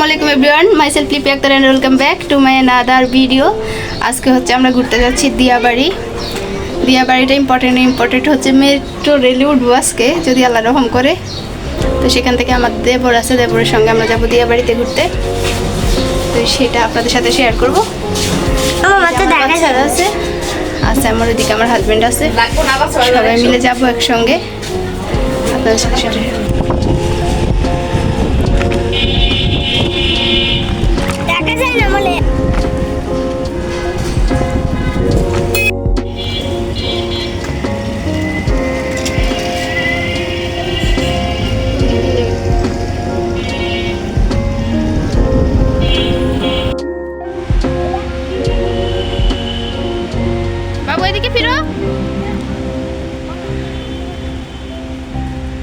আলাইকুম everyone, myself Lipi Akter and welcome back to my another video. আজকে হচ্ছে আমরা ঘুরতে যাচ্ছি দিয়াবাড়ি। দিয়াবাড়িটা ইম্পর্টেন্ট হচ্ছে মেট্রো রেলে উঠবো আজকে যদি আল্লাহ রহম করে। তো সেখান থেকে আমার দেবর আছে, দেবরের সঙ্গে আমরা যাবো দিয়াবাড়িতে ঘুরতে। তো সেটা আপনাদের সাথে শেয়ার করবো। আছে আমার ওইদিকে আমার হাজব্যান্ড আছে, সবাই মিলে যাবো একসঙ্গে আপনাদের সাথে শেয়ার।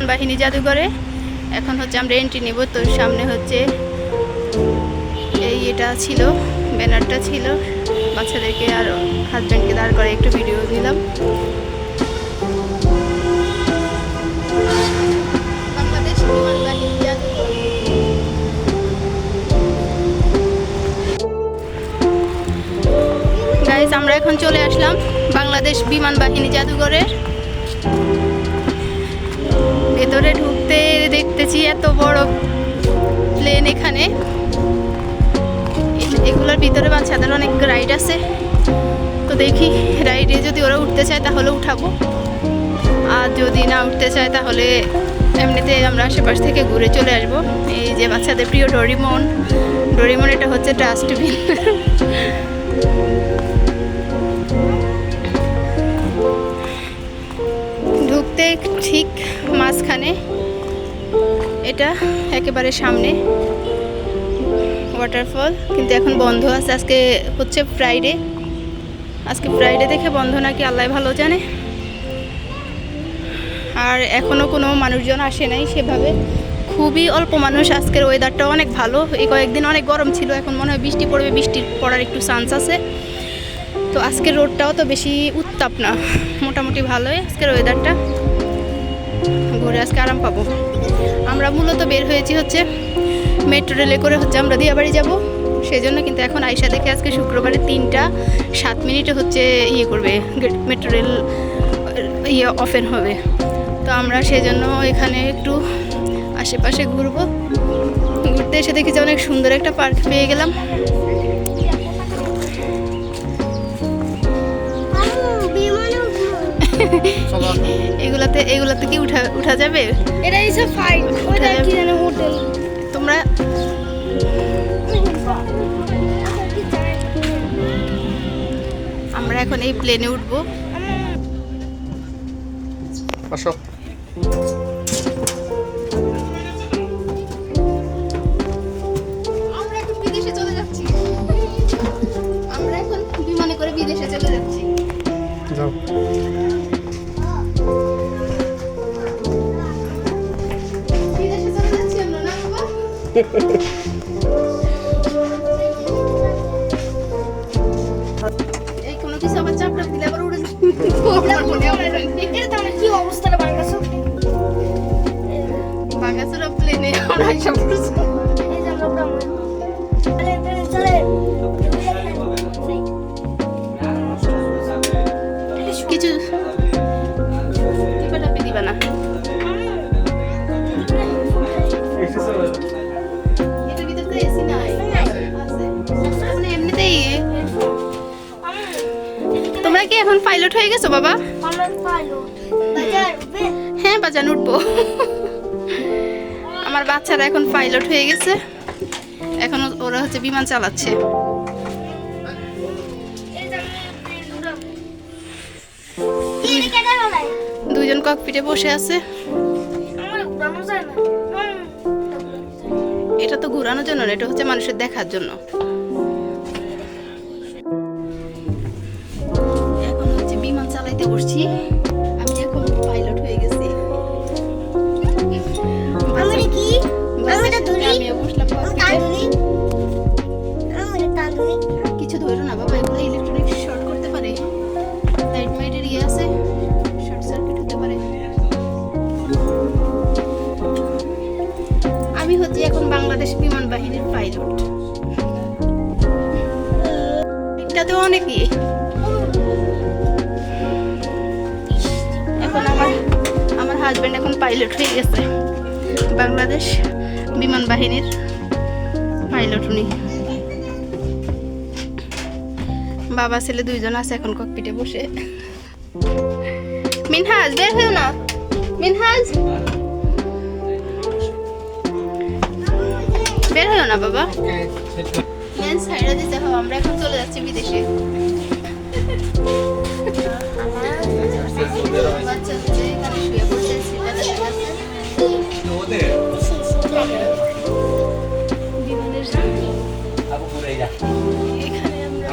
বাহিনী জাদুঘরে এখন হচ্ছে আমরা এন্ট্রি নিব। তো সামনে হচ্ছে এটা ছিল, ব্যানারটা ছিল, বাচ্চাদেরকে আর হাজব্যান্ডকে দাঁড় করে একটু ভিডিও নিলাম। বাংলাদেশ বিমান বাহিনী জাদুঘর। গাইস, আমরা এখন চলে আসলাম বাংলাদেশ বিমান বাহিনী জাদুঘরের ভেতরে। ঢুকতে দেখতেছি এত বড় প্লেন। এখানে এগুলোর ভিতরে বাচ্চাদের অনেক রাইড আছে। তো দেখি রাইডে যদি ওরা উঠতে চায় তাহলে উঠাবো, আর যদি না উঠতে চায় তাহলে এমনিতে আমরা আশেপাশ থেকে ঘুরে চলে আসবো। এই যে বাচ্চাদের প্রিয় ডোরিমন, এটা হচ্ছে ডাস্টবিন। ঢুকতে ঠিক মাঝখানে, এটা একেবারে সামনে ওয়াটারফল, কিন্তু এখন বন্ধ আছে। আজকে হচ্ছে ফ্রাইডে, আজকে ফ্রাইডে দেখে বন্ধ নাকি আল্লাহ ভালো জানে। আর এখনও কোনো মানুষজন আসে নাই সেভাবে, খুবই অল্প মানুষ। আজকের ওয়েদারটা অনেক ভালো, এই কয়েকদিন অনেক গরম ছিল, এখন মনে হয় বৃষ্টি পড়বে, বৃষ্টির পড়ার একটু চান্স আছে। তো আজকের রোদটাও তো বেশি উত্তাপ না, মোটামুটি ভালোই আজকের ওয়েদারটা, ঘুরে আজকে আরাম পাবো। আমরা মূলত বের হয়েছি হচ্ছে মেট্রো রেলে করে হচ্ছে আমরা দিয়াবাড়ি যাব, সেই জন্য। কিন্তু এখন আইসা দেখে আজকে শুক্রবারে 3:07 হচ্ছে করবে মেট্রো রেল ওপেন হবে। তো আমরা সেজন্য এখানে একটু আশেপাশে ঘুরবো। ঘুরতে এসে দেখি যে অনেক সুন্দর একটা পার্ক পেয়ে গেলাম। এগুলাতে কি উঠা যাবে? এটা ইজ আ ফাইন ওটা কি জানো হোটেল। তোমরা আমরা এখন এই প্লেনে উঠবো। আসো। আমরা এখন বিদেশে চলে যাচ্ছি। আমরা এখন বিমানে করে বিদেশে চলে যাচ্ছি। যাও। বিদেশে চলে যাচ্ছি আমরা, না বাবা? এই কোনো কিছু আবার চাপটা দিলে আবার উড়ে যাবে। এটা তাহলে কি অবস্থাটা বাংলাদেশের প্লেনে আমরা সব কিছু এই যে আমরা ব্রাহ্মণ চলে কিছু দিবা না। এটার ভিতরে তো এসি নাই, আছে মানে এমনিতেই। তোমরা কি এখন পাইলট হয়ে গেছো বাবা? আমরা পাইলট বাজার হ্যাঁ, বাজান উঠবো। আমার বাচ্চারা এখন পাইলট হয়ে গেছে, এখন ওরা হচ্ছে বিমান চালাচ্ছে। দুইজন ককপিটে বসে আছে। এটা তো ঘোরানোর জন্য না, এটা হচ্ছে মানুষের দেখার জন্য। এখন হচ্ছে বিমান চালাইতে বসছি, আমি এখন পাইলট হয়ে গেছি। আমিও বসলাম কিছু ধরো না বাবা, এগুলো ইলেকট্রনিক শর্ট করতে পারে, লাইট মাইটের আছে, শর্ট সার্কিট হতে পারে। আমি হচ্ছে এখন বাংলাদেশ বিমান বাহিনীর পাইলট। এটাতে অনেক ইয়ে। এখন আমার হাজবেন্ড এখন পাইলট হয়ে গেছে, বাংলাদেশ বিমান বাহিনীর পাইলট উনি। বাবা ছেলে দুইজন আছে এখন ককপিটে বসে। মিনহাজ বের হয়েও না, মিনহাজ বের হয়েও না বাবা, লেন্স ছাইড়া দিতে হবে। আমরা এখন চলে যাচ্ছি বিদেশে। বাচ্চা হচ্ছে এখানে শুয়ে পড়ছে, সিটাতে দেখাচ্ছে বিমানের সামনে। এখানে আমরা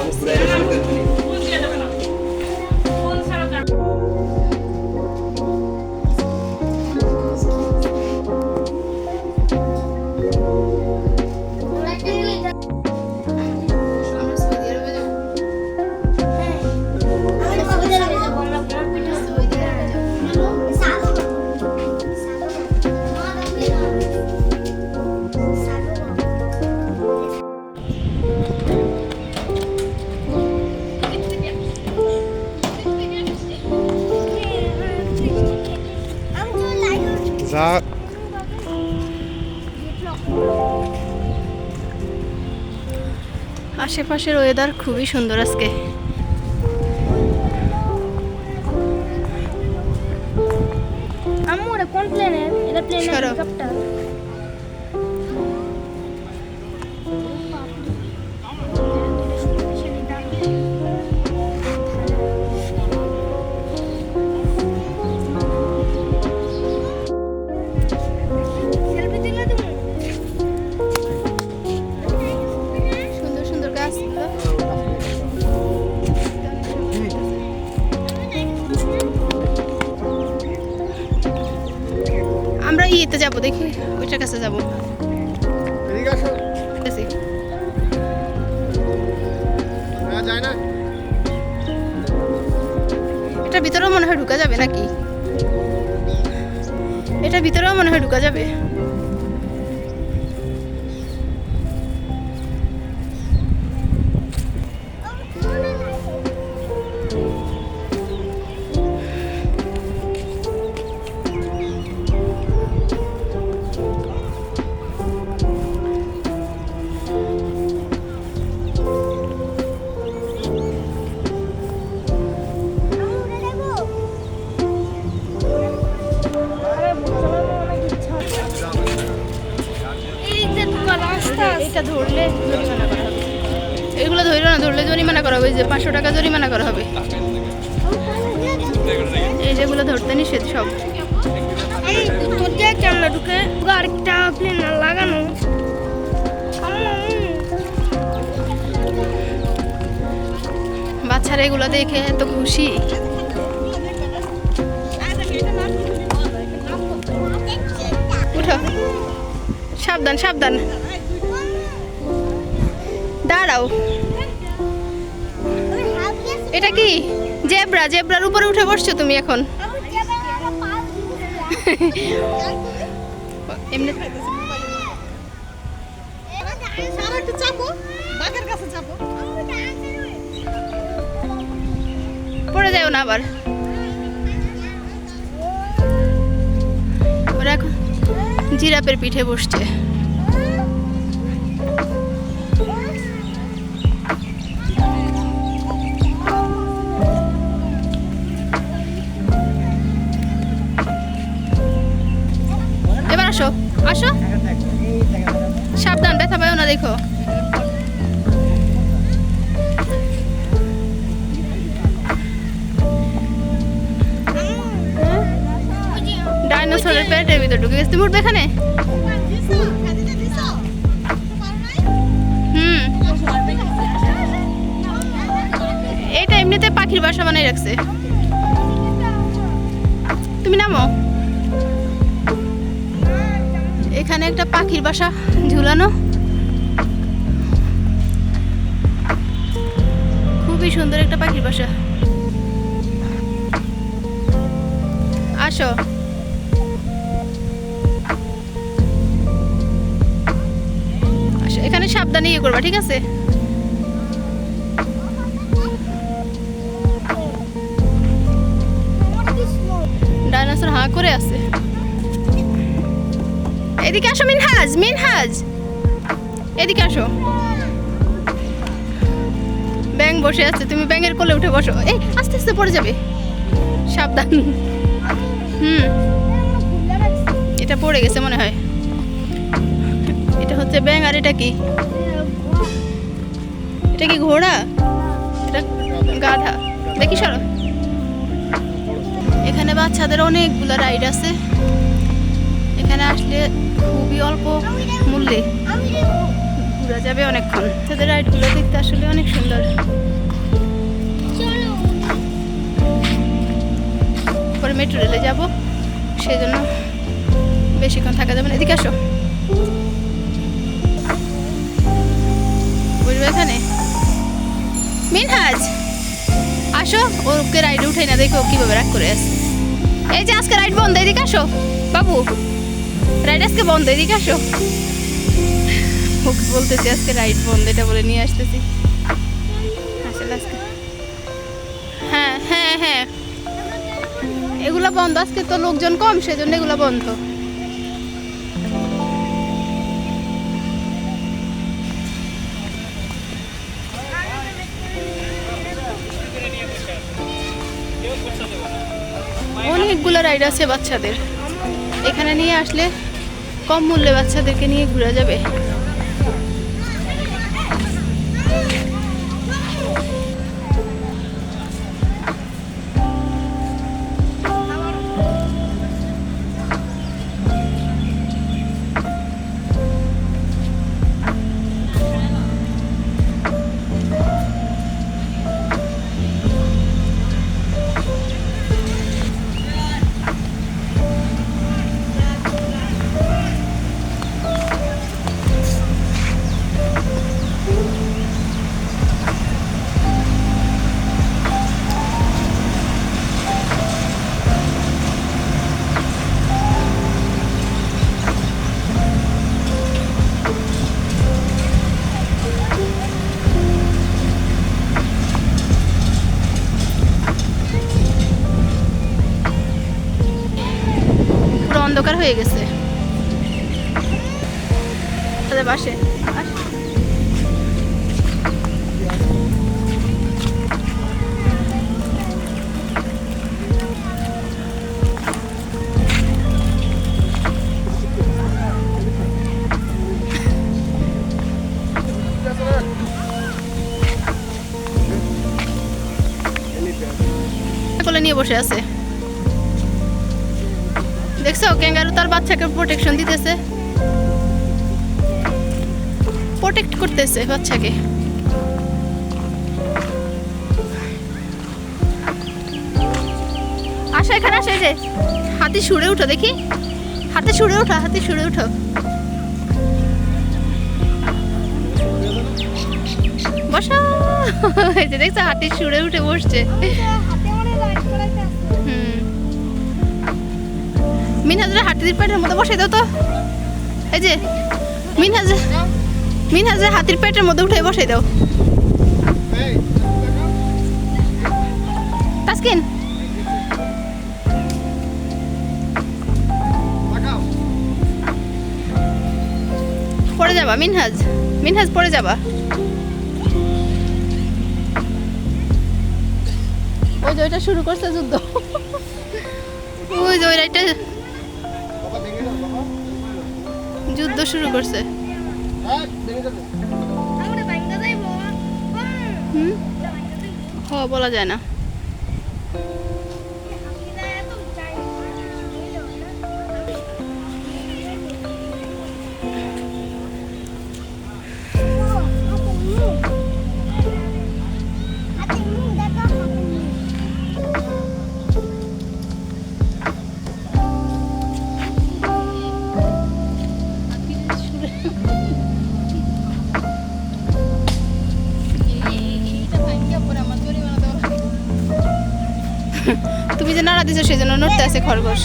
আমরা সৌদি আরবে যাবো। সৌদি আরবে যাবো। যা আশেপাশের ওয়েদার খুবই সুন্দর আজকে। আম্মু এটা কোন প্লেনের? এটা প্লেন সরো। হেলিকপ্টার। সুন্দর সুন্দর গাছগুলো। আমরা ইয়েতে যাবো, দেখি ওইটার কাছে যাবো। এদিকে আসো। দেখি। না যায় না। এটা ভিতরেও মনে হয় ঢুকা যাবে নাকি? এটা ভিতরেও মনে হয় ঢুকা যাবে। এটা ধরলে জরিমানা করা হবে। এগুলো ধরো না, ধরলে জরিমানা করা হবে। এই যে 500 টাকা জরিমানা করা হবে। এই যেগুলো ধরতে নিষেধ সব। তোর দিয়ে ক্যামেরা ঢুকে আরেকটা প্লেন লাগানো। বাচ্চারা এগুলো দেখে এত খুশি। উঠো, সাবধান সাবধান, দাঁড়াও। এটা কি জেব্রা? জেব্রার উপরে উঠে বসছো তুমি এখন। এমনি পড়ে যাও না আবার। ওরা এখন জিরাফের পিঠে বসছে। এবার আসো আসো, সাবধান, ব্যথা পাইও না দেখো। ডাইনোসরের পেটের ভিতর ঢুকে গেছে। তুমি উঠবে এখানে? হুম, এটা এমনিতে পাখির বাসা বানাই রাখছে। তুমি নামো। এখানে একটা পাখির বাসা ঝুলানো, খুবই সুন্দর একটা পাখির বাসা। আসো। সাবধানে ইয়ে করবা, ঠিক আছে? ডাইনোসর হাঁ করে আছে। এদিকে আসো মিনহাজ, মিনহাজ এদিকে আসো। ব্যাঙ বসে আছে, তুমি ব্যাঙের কোলে উঠে বসো। এই আস্তে আস্তে পড়ে যাবে, সাবধান। এটা পড়ে গেছে মনে হয়। এটা হচ্ছে ব্যাঙ, আর এটা কি? এটা কি ঘোড়া? এটা গাধা। দেখি সরো। এখানে বাচ্চাদের অনেকগুলো রাইড আছে। এখানে আসলে খুবই অল্প মূল্যে ঘোরা যাবে অনেকক্ষণ। তাদের রাইডগুলো দেখতে আসলে অনেক সুন্দর। পরে মেট্রো রেলে যাবো, সেই জন্য বেশিক্ষণ থাকা যাবে না। এদিকে আসো, বুঝবে এখানে। মিনহাজ আসো, ওকে রাইডে উঠে না, দেখো কিভাবে রাগ করে আসে। এই যে আজকে রাইড বন্ধ, এদিকে আসো বাবু, রাইড আজকে বন্ধ, এদিকে আসো। ওকে বলতেছি আজকে রাইড বন্ধ, এটা বলে নিয়ে আসতেছি। আসলে আজকে হ্যাঁ হ্যাঁ হ্যাঁ এগুলা বন্ধ, আজকে তো লোকজন কম, সেজন্য এগুলা বন্ধ। অনেকগুলো রাইড আছে বাচ্চাদের, এখানে নিয়ে আসলে কম মূল্যে বাচ্চাদেরকে নিয়ে ঘোরা যাবে। অন্ধকার হয়ে গেছে তাদের বাসে। কোলে নিয়ে বসে আছে, দেখছো? ক্যাঙ্গারু তার বাচ্চাকে প্রোটেকশন দিতেছে, প্রোটেক্ট করতেছে বাচ্চাকে। আসো এখানে, আসো। এই যে হাতি সুরে উঠো, দেখি হাতি সুরে উঠো, হাতি সুরে উঠো। বসো। এই যে দেখছো হাতি সুরে উঠে বসছে। মিনহাজের হাতির পেটের মধ্যে বসে দাও তো। এই যে মিনহাজের হাতির পেটের মধ্যে উঠে বসে দাও। তাসকিন পড়ে যাবা, মিনহাজ পড়ে যাবা। ওই যে ওইটা শুরু করছে যুদ্ধ, ওই যে ওইটা যুদ্ধ শুরু করছে। বলা যায় না। তুমি যে নাড়া দিছো সেজন্য নড়তে আছে খরগোশ।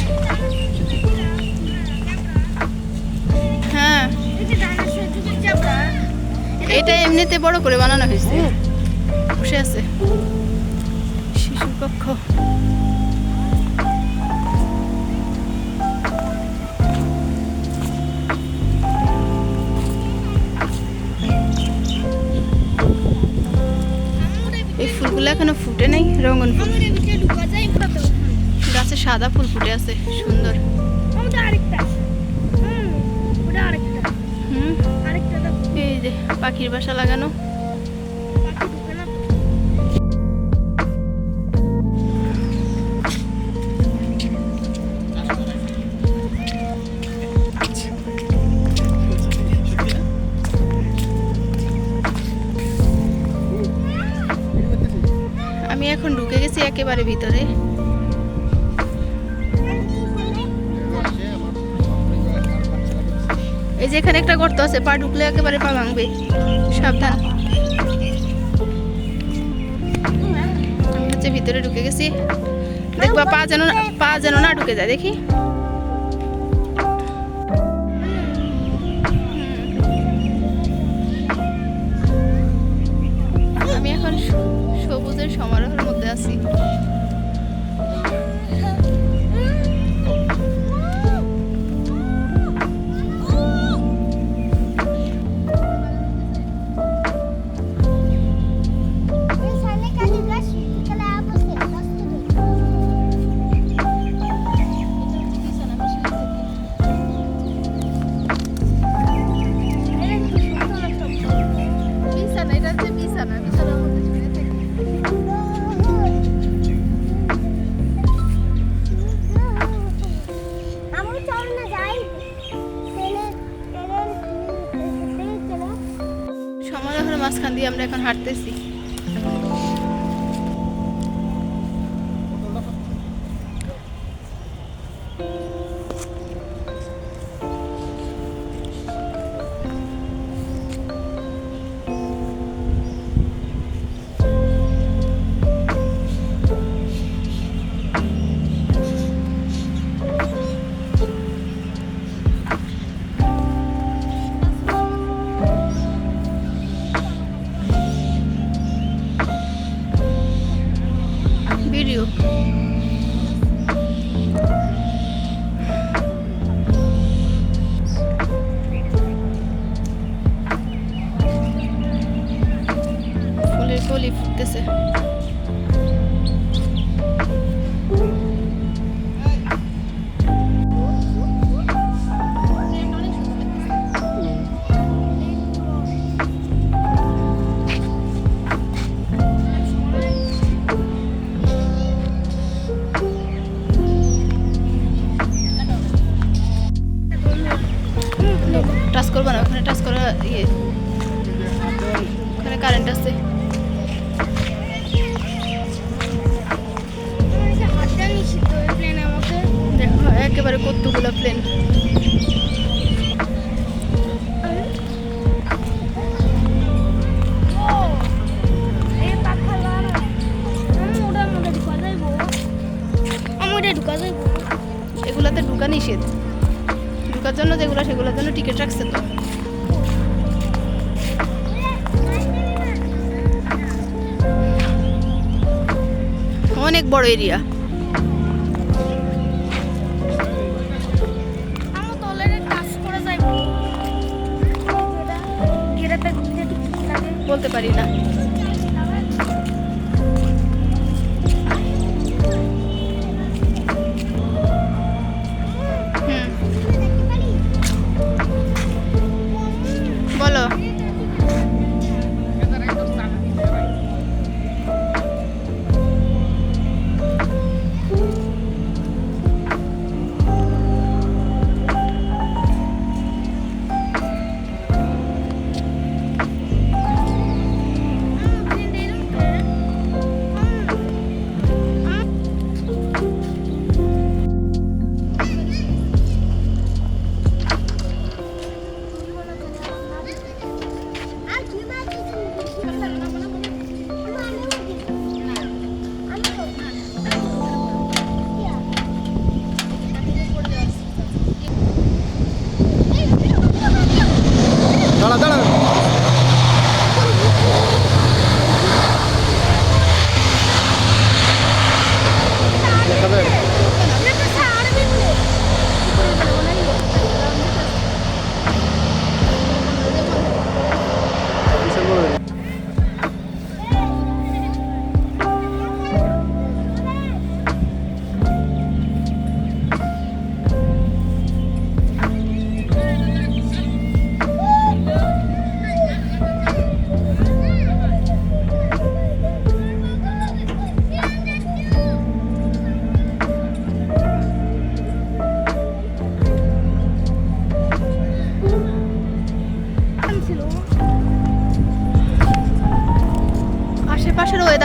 হ্যাঁ এটা এমনিতে বড় করে বানানো হয়েছে, বসে আছে শিশু কক্ষ। এই ফুলগুলো এখনো ফুটে নাই, রঙন ফুল। আমাদের ভিতরে ঢুকা যায় কত গাছে সাদা ফুল ফুটে আছে, সুন্দর। আমাদের আরেকটা ওটা আরেকটা হুম, আরেকটা দাও এই যে পাখির বাসা লাগানো। পাখি ঢুকে না তো। আমি এখন ঢুকে গেছি একেবারে ভিতরে। এই যে এখানে একটা গর্ত আছে, পা ঢুকলে একেবারে পা ভাঙবে, সাবধান। আমি হচ্ছে ভিতরে ঢুকে গেছি, দেখবা পা যেন না ঢুকে যায়, দেখি। আমি এখন সবুজের সমারোহের মধ্যে আছি। বিছানা, এটা হচ্ছে বিছানা, বিছানার মধ্যে শুয়ে থাকি। সমারোহের মাঝখান দিয়ে আমরা এখন হাঁটতেছি। ভিডিও ফুলের কলি ফুটতেছে। টাচ করবো না, ওখানে টাচ করা ইয়ে, ওখানে কারেন্ট আছে। হাতটা নিষিদ্ধ ওই প্লেনের মধ্যে। দেখো একেবারে কতগুলো প্লেন। এই পাখা লাল আমি ওটার মধ্যে ঢুকা যাইবো, আমি ওটা ঢুকা যাইবো। এগুলাতে ঢুকা নিষেধ, ঢুকার জন্য যেগুলো সেগুলোর জন্য টিকিট রাখছে তো। অনেক বড় এরিয়া। আমি তলের কাজ করে যাইবো। গেরাতে ঘুরতে টিকিট লাগে। বলতে পারি না। হুম, বলো।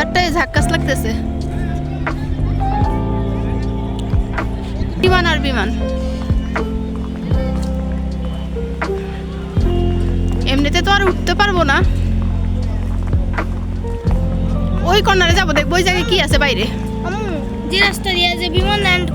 ওয়েদারটাই ঝাক্কাস লাগতেছে। বিমান আর বিমান, এমনিতে তো আর উঠতে পারবো না। ওই কর্নারে যাবো, দেখবো ওই জায়গায় কি আছে বাইরে। আম্মু যে রাস্তা দিয়ে যে বিমান ল্যান্ড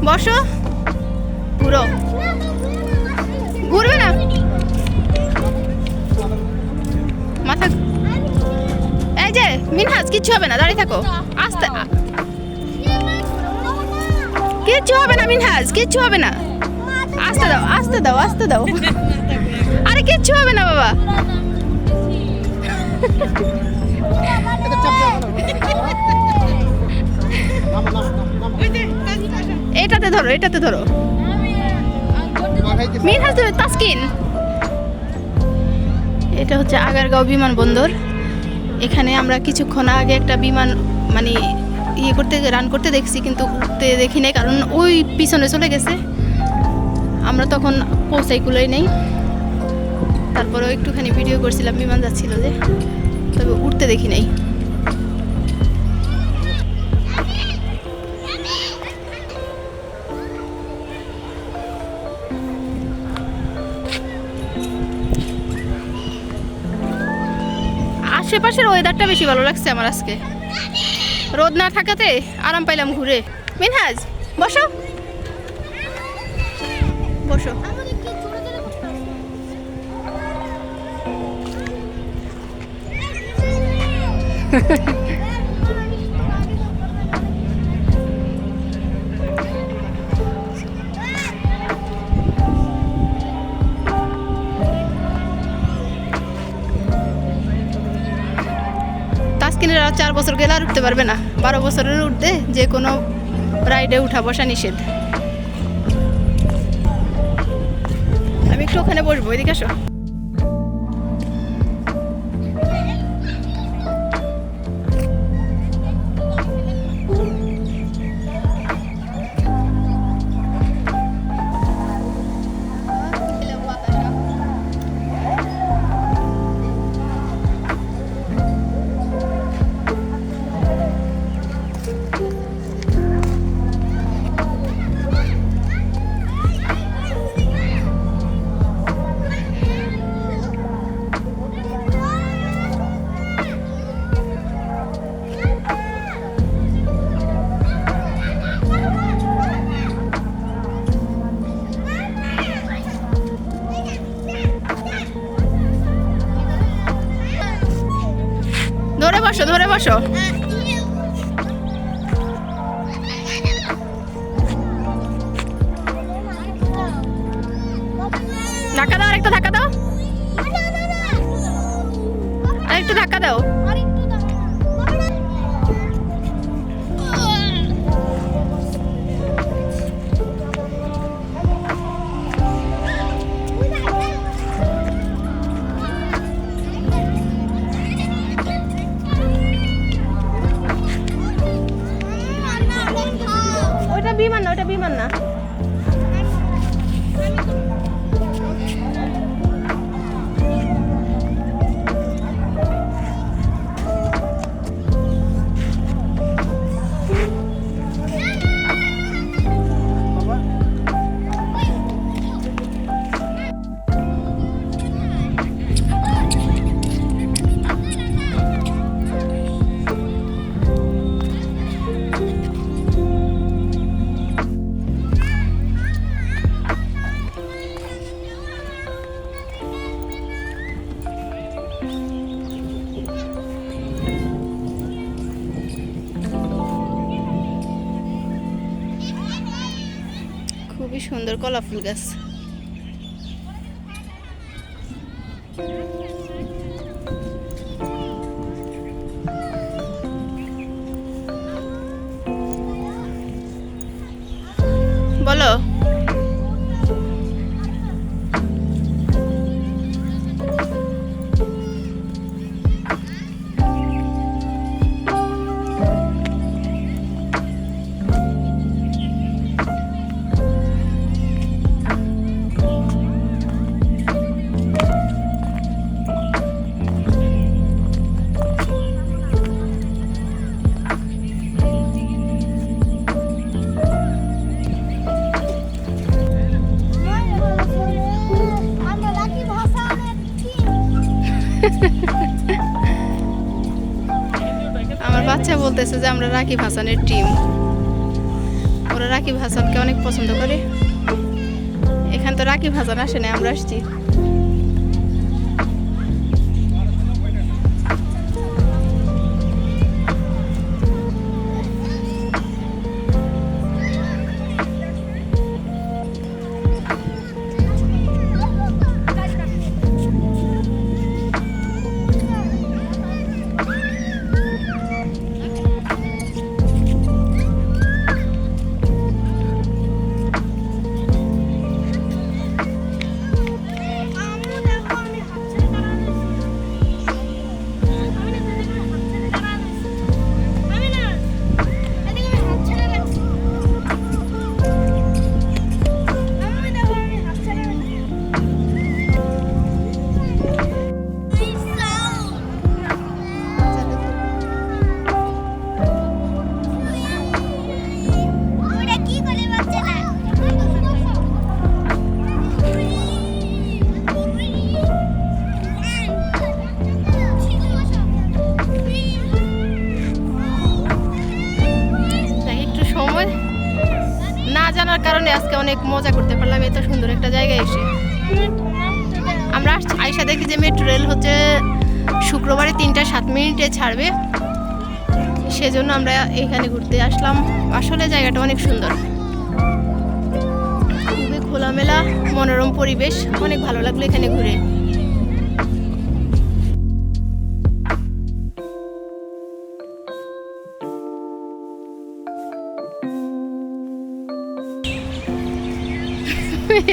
বসো, ঘুরো, ঘুরবে না মাথা। এই যে মিনহাজ, কিচ্ছু হবে না, দাঁড়িয়ে থাকো। আস্তে, কিচ্ছু হবে না মিনহাজ, কিচ্ছু হবে না। আস্তে দাও, আস্তে দাও, আস্তে দাও। আরে কিচ্ছু হবে না বাবা। এটাতে ধরো, এটাতে ধরো। মিনহাজ, তাসকিন, এটা হচ্ছে আগারগাঁও বিমানবন্দর। এখানে আমরা কিছুক্ষণ আগে একটা বিমান মানে রান করতে দেখছি, কিন্তু উঠতে দেখি নাই, কারণ ওই পিছনে চলে গেছে। আমরা তখন পৌঁছাই কুলাই নেই। তারপরেও একটুখানি ভিডিও করছিলাম, বিমান যাচ্ছিল যে, তবে উঠতে দেখি নাই। আশেপাশের ওয়েদারটা বেশি ভালো লাগছে আমার আজকে, রোদ না থাকাতে আরাম পাইলাম ঘুরে। মিনহাজ, বসো, বসো। তাসকিনের আর 4 বছর গেলে আর উঠতে পারবে না। 12 বছরের উঠতে যে কোনো রাইডে উঠা বসা নিষেধ। আমি একটু ওখানে বসবো, এদিকে আসো। ধরে বসো, ধরে বসো। ধাক্কা দাও, আরেকটা ধাক্কা দাও, আরেকটু ধাক্কা দাও। ওইটা বিমান না, ওইটা বিমান না। খুবই সুন্দর কলা ফুল গাছ। বাচ্চা বলতেছে যে আমরা রাকিব হাসানের টিম। ওরা রাকিব হাসানকে অনেক পছন্দ করে। এখান তো রাকিব হাসান আসে না, আমরা আসছি। আম্মু দেখো আমি হাত ছেড়ে দাঁড়ানো আমি না দেখো হাত ছেড়ে দাঁড়ানো আমি না এদিকে আমি হাত ছেড়ে রাখছি আম্মু দেখো আমি হাত ছেড়ে রাখছি ওরা কি করে বাচ্চারা একটু সময় না জানার কারণে আজকে অনেক মজা করতে পারলাম এত সুন্দর একটা জায়গায় এসে। আমরা আসছি আইসা দেখি যে মেট্রো রেল হচ্ছে শুক্রবারে 3:07 ছাড়বে, সেজন্য আমরা এখানে ঘুরতে আসলাম। আসলে জায়গাটা অনেক সুন্দর, খুবই খোলামেলা মনোরম পরিবেশ, অনেক ভালো লাগলো এখানে ঘুরে।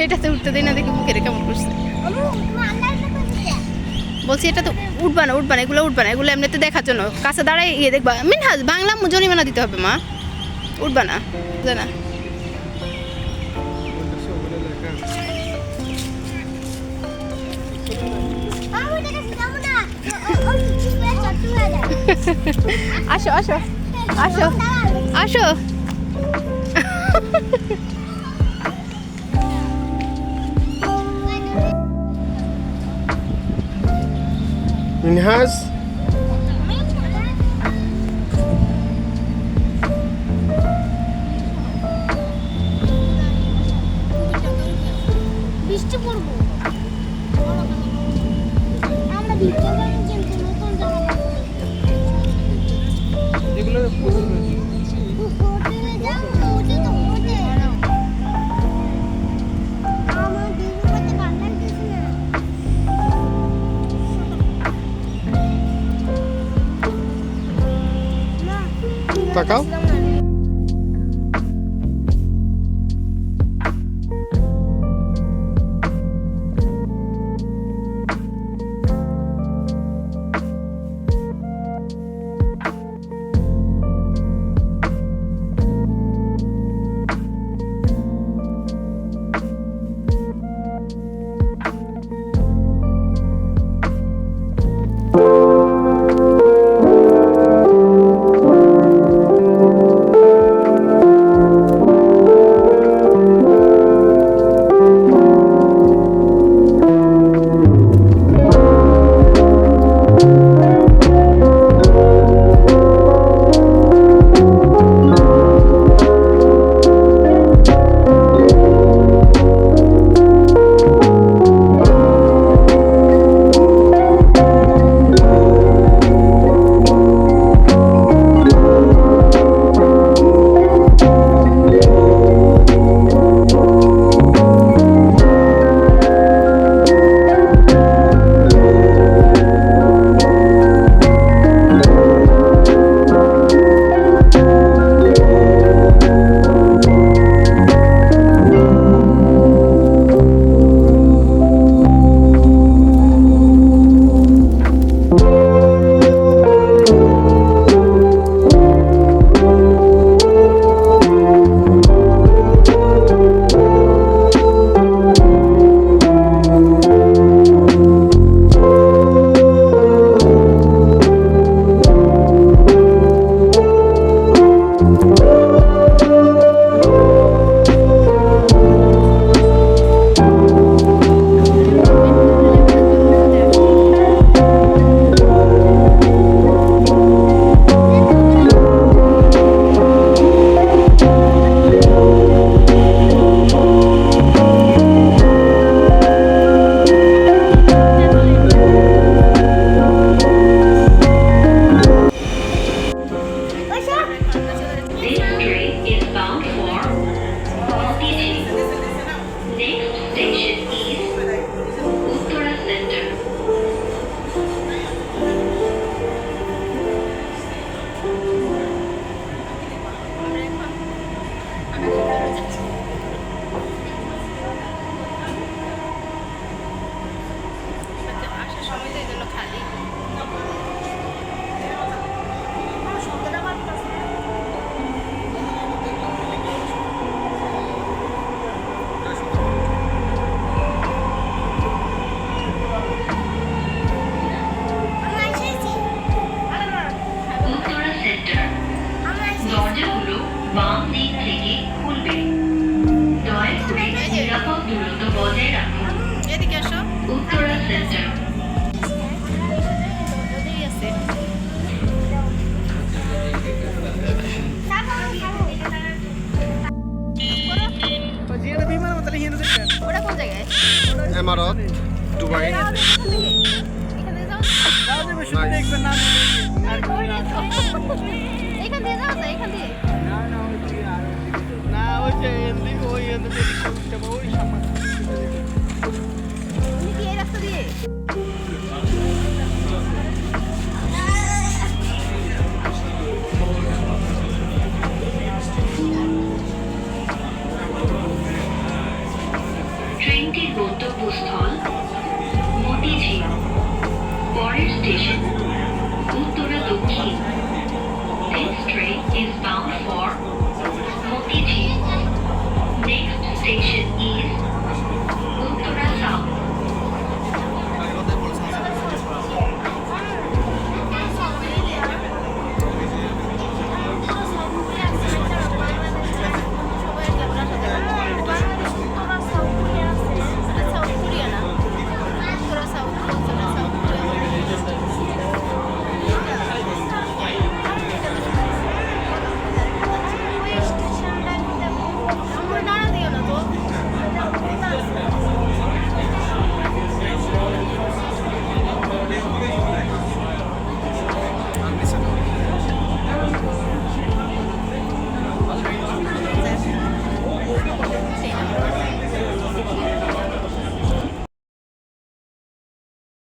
এটাতে উঠতে দেয় না, দেখি বুকের কেমন করছে। বলছি এটা তো উঠবা না, উঠবা না, এগুলো উঠবা না, এগুলো এমনিতে দেখার জন্য কাছে দাঁড়ায় ইয়ে দেখবা। মিনহাজ বাংলা জরিমানা দিতে হবে মা, উঠবা না জানা। আসো আসো আসো আসো। মিনহাজ বৃষ্টি পড়বো আমরা ভিতরে যাবো কিন্তু নতুন জায়গা এগুলো পছন্দ হয়েছে। হোটেলে যাবো হোটেল তো হোটেল আমার দিদি করতে ভালো লাগতেছে না তাকাও। দরজাগুলো বাম দিক থেকে খুলবে। দয়া করে নিরাপদ দূরত্ব বজায় রাখুন। এদিকে আসো। উত্তরা সেন্টার। ওদিকেই আছে। ওটা কোন জায়গায়? এমারত দুবাই এখান থেকে যাও। এখান দিয়ে যাও এখান দিয়ে। না ওই যে ওই